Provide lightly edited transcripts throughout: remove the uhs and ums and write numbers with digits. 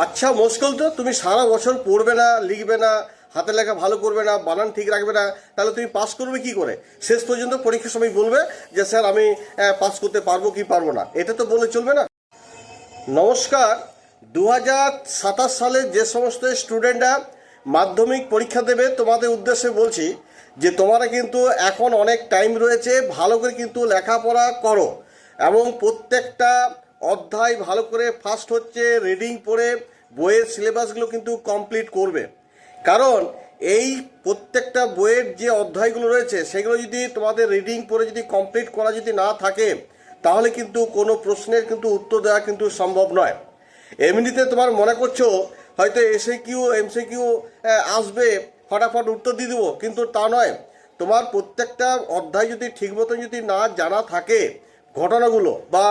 আচ্ছা মুশকিল তো, তুমি সারা বছর পড়বে না, লিখবে না, হাতে লেখা ভালো করবে না, বানান ঠিক রাখবে না, তাহলে তুমি পাস করবে কি করে? শেষ পর্যন্ত পরীক্ষার সময় বলবে যে স্যার আমি পাস করতে পারবো কি পারবো না, এটা তো বলে চলবে না। নমস্কার। 2027 সালে যে সমস্ত স্টুডেন্টরা মাধ্যমিক পরীক্ষা দেবে তোমাদের উদ্দেশ্যে বলছি যে তোমরা কিন্তু এখন অনেক টাইম রয়েছে, ভালো করে কিন্তু লেখাপড়া করো এবং প্রত্যেকটা অধ্যায় ভালো করে ফার্স্ট হচ্ছে রিডিং পড়ে বইয়ের সিলেবাসগুলো কিন্তু কমপ্লিট করবে। কারণ এই প্রত্যেকটা বইয়ের যে অধ্যায়গুলো রয়েছে সেগুলো যদি তোমাদের রিডিং পড়ে যদি কমপ্লিট করা যদি না থাকে তাহলে কিন্তু কোনো প্রশ্নের কিন্তু উত্তর দেওয়া কিন্তু সম্ভব নয়। এমনিতে তোমার মনে করছো হয়তো এসএকিউ এমসিকিউ আসবে, ফটাফট উত্তর দিয়ে দেবো, কিন্তু তা নয়। তোমার প্রত্যেকটা অধ্যায় যদি ঠিক মতন যদি না জানা থাকে ঘটনাগুলো বা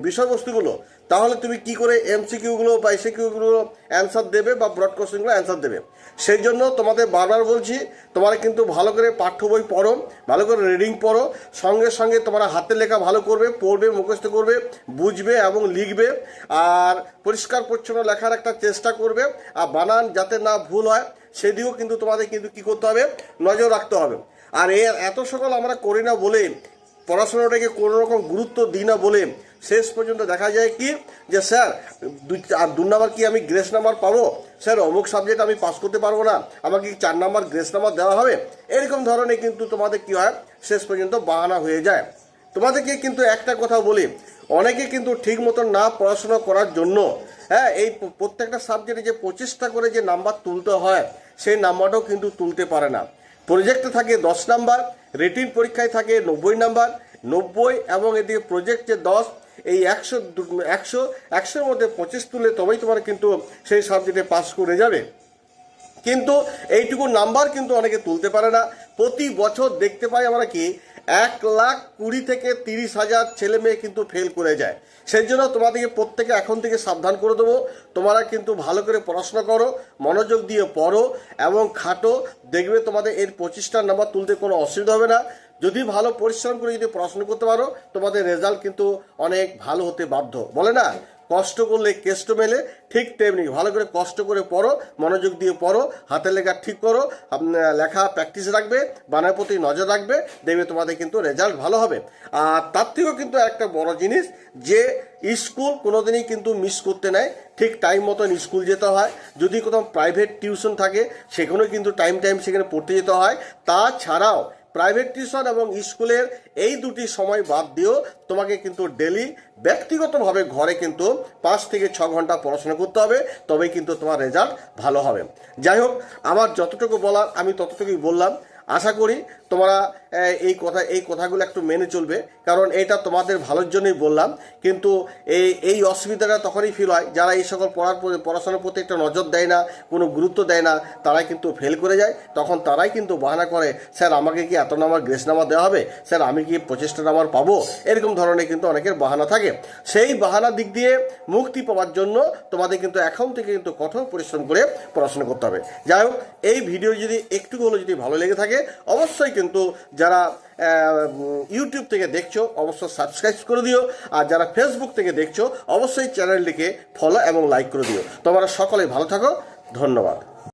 বিষয়বস্তুগুলো, তাহলে তুমি কি করে এমসিকিউগুলো বা এসএকিউগুলো অ্যান্সার দেবে বা ব্রড কোশ্চেনগুলো অ্যান্সার দেবে? সেই জন্য তোমাদের বারবার বলছি তোমরা কিন্তু ভালো করে পাঠ্য বই পড়ো, ভালো করে রিডিং পড়ো, সঙ্গে সঙ্গে তোমরা হাতে লেখা ভালো করবে, পড়বে, মুখস্থ করবে, বুঝবে এবং লিখবে, আর পরিষ্কার পরিচ্ছন্ন লেখার একটা চেষ্টা করবে, আর বানান যাতে না ভুল হয় সেদিকেও কিন্তু তোমাদের কিন্তু কী করতে হবে, নজর রাখতে হবে। আর এত সকল আমরা করি না বলে, পড়াশোনাটাকে কোনো রকম গুরুত্ব দিই না বলে শেষ পর্যন্ত দেখা যায় কি যে স্যার দু নাম্বার কি আমি গ্রেস নাম্বার পাবো, স্যার অমুক সাবজেক্ট আমি পাস করতে পারবো না, আমাকে কি 4 নাম্বার গ্রেস নাম্বার দেওয়া হবে, এরকম ধরনের কিন্তু তোমাদের কী হয়, শেষ পর্যন্ত বাহানা হয়ে যায়। তোমাদেরকে কিন্তু একটা কথা বলি, অনেকে কিন্তু ঠিক মতন না পড়াশোনা করার জন্য এই প্রত্যেকটা সাবজেক্টে যে 25টা করে যে নাম্বার তুলতে হয় সেই নাম্বারটাও কিন্তু তুলতে পারে না। প্রজেক্টে থাকে 10 নাম্বার, রিটিন পরীক্ষায় থাকে 90 নাম্বার, 90 এবং এদিকে প্রজেক্টে 10, এই 100-100-100-100-এর মধ্যে 25 তুলে তবেই তোমার কিন্তু সেই সাবজেক্টে পাস করে যাবে। কিন্তু এইটুকু নাম্বার কিন্তু অনেকে তুলতে পারে না। প্রতি বছর দেখতে পাই আমরা কি 1,20,000 থেকে 30,000 ছেলে মেয়ে কিন্তু ফেল করে যায়। সেই জন্য তোমাদেরকে প্রত্যেকে এখন থেকে সাবধান করে দেবো, তোমরা কিন্তু ভালো করে পড়াশোনা করো, মনোযোগ দিয়ে পড়ো এবং খাটো, দেখবে তোমাদের এর 25টা নাম্বার তুলতে কোনো অসুবিধা হবে না। যদি ভালো পরিশ্রম করে যদি পড়াশোনা করতে পারো তোমাদের রেজাল্ট কিন্তু অনেক ভালো হতে বাধ্য। বলে না কষ্ট করলে কেষ্ট মেলে, ঠিক তেমনি ভালো করে কষ্ট করে পড়ো, মনোযোগ দিয়ে পড়ো, হাতের লেখা ঠিক করো, লেখা প্র্যাকটিস রাখবে, বানার প্রতি নজর রাখবে, দেখবে তোমাদের কিন্তু রেজাল্ট ভালো হবে। আর তার থেকেও কিন্তু একটা বড় জিনিস যে স্কুল কোনোদিনই কিন্তু মিস করতে নেয়, ঠিক টাইম মতন স্কুল যেতে হয়। যদি কোথাও প্রাইভেট টিউশন থাকে সেখানেও কিন্তু টাইম সেখানে পড়তে যেতে হয়। তাছাড়াও প্রাইভেট টিউশন এবং স্কুলের এই দুটি সময় বাদ দিয়েও তোমাকে কিন্তু ডেলি ব্যক্তিগতভাবে ঘরে কিন্তু 5 থেকে 6 ঘন্টা পড়াশোনা করতে হবে, তবেই কিন্তু তোমার রেজাল্ট ভালো হবে। যাই হোক, আমার যতটুকু বলার আমি ততটুকুই বললাম। আশা করি তোমরা এই কথাগুলো একটু মেনে চলবে, কারণ এটা তোমাদের ভালোর জন্যই বললাম। কিন্তু এই অসুবিধাটা তখনই ফিল হয় যারা এই সকল পড়াশোনার প্রতি একটা নজর দেয় না, কোনো গুরুত্ব দেয় না, তারাই কিন্তু ফেল করে যায়। তখন তারাই কিন্তু বাহানা করে, স্যার আমাকে কি এত নাম্বার গ্রেস নাম্বার দেওয়া হবে, স্যার আমি কি 25টা নাম্বার পাবো, এরকম ধরনের কিন্তু অনেকের বাহানা থাকে। সেই বাহানা দিক দিয়ে মুক্তি পাওয়ার জন্য তোমাদের কিন্তু এখন থেকে কিন্তু কঠোর পরিশ্রম করে পড়াশোনা করতে হবে। যাই হোক, এই ভিডিও যদি একটু হলো যদি ভালো লেগে থাকে অবশ্যই কিন্তু যারা ইউটিউব থেকে দেখছো অবশ্যই সাবস্ক্রাইব করে দিও, আর যারা ফেসবুক থেকে দেখছো অবশ্যই চ্যানেলটিকে ফলো এবং লাইক করে দিও। তোমরা সকলে ভালো থাকো, ধন্যবাদ।